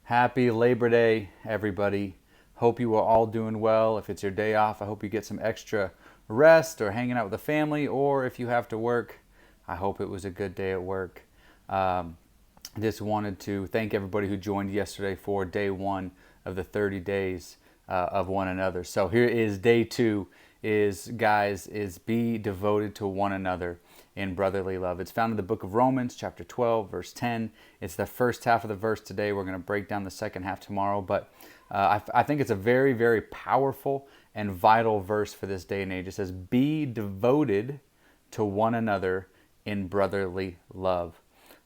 Happy Labor Day, everybody. Hope you are all doing well. If it's your day off, I hope you get some extra rest or hanging out with the family, or if you have to work, I hope it was a good day at work. Um, just wanted to thank everybody who joined yesterday for day one of the 30 days of one another. So here is day two is be devoted to one another in brotherly love. It's found in the book of Romans, chapter 12, verse 10. It's the first half of the verse today. We're going to break down the second half tomorrow, but I think it's a very, very powerful and vital verse for this day and age. It says, be devoted to one another in brotherly love.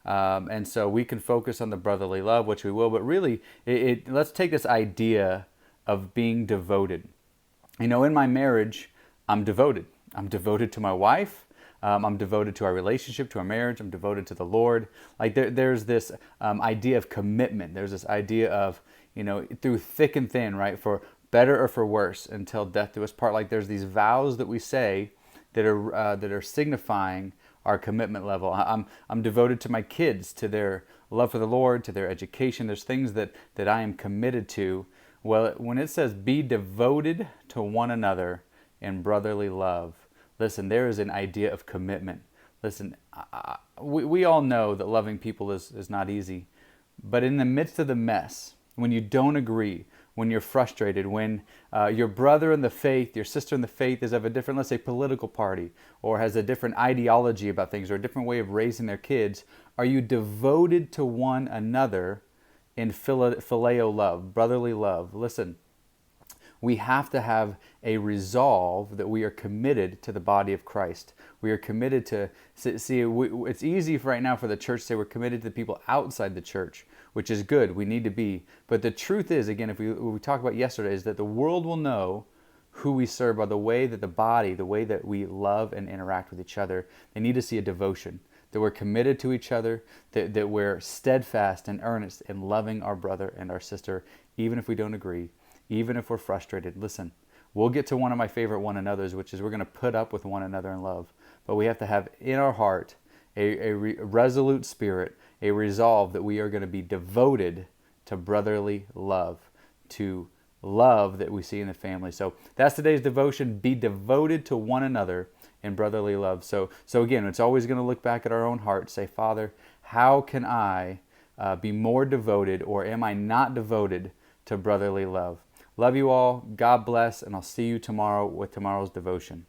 And so we can focus on the brotherly love, which we will, but really, let's take this idea of being devoted. You know, in my marriage, I'm devoted. I'm devoted to my wife. I'm devoted to our relationship, to our marriage. I'm devoted to the Lord. Like there's this idea of commitment. There's this idea of, you know, through thick and thin, right? For better or for worse, until death do us part. Like there's these vows that we say that are signifying our commitment level. I'm devoted to my kids, to their love for the Lord, to their education. There's things that I am committed to. Well, when it says be devoted to one another in brotherly love, listen, there is an idea of commitment. Listen, we all know that loving people is not easy. But in the midst of the mess, when you don't agree, when you're frustrated, when your brother in the faith, your sister in the faith is of a different, let's say, political party, or has a different ideology about things, or a different way of raising their kids, are you devoted to one another in phileo love, brotherly love? Listen, we have to have a resolve that we are committed to the body of Christ. We are committed to, it's easy right now for the church to say we're committed to the people outside the church, which is good. We need to be. But the truth is, again, if we talked about yesterday, is that the world will know who we serve by the way that the body, the way that we love and interact with each other. They need to see a devotion, that we're committed to each other, that we're steadfast and earnest in loving our brother and our sister, even if we don't agree, even if we're frustrated. Listen, we'll get to one of my favorite one another's, which is we're going to put up with one another in love. But we have to have in our heart a resolute spirit, a resolve that we are going to be devoted to brotherly love, to love that we see in the family. So that's today's devotion. Be devoted to one another in brotherly love. So again, it's always going to look back at our own heart, say, Father, how can I be more devoted, or am I not devoted to brotherly love? Love you all. God bless, and I'll see you tomorrow with tomorrow's devotion.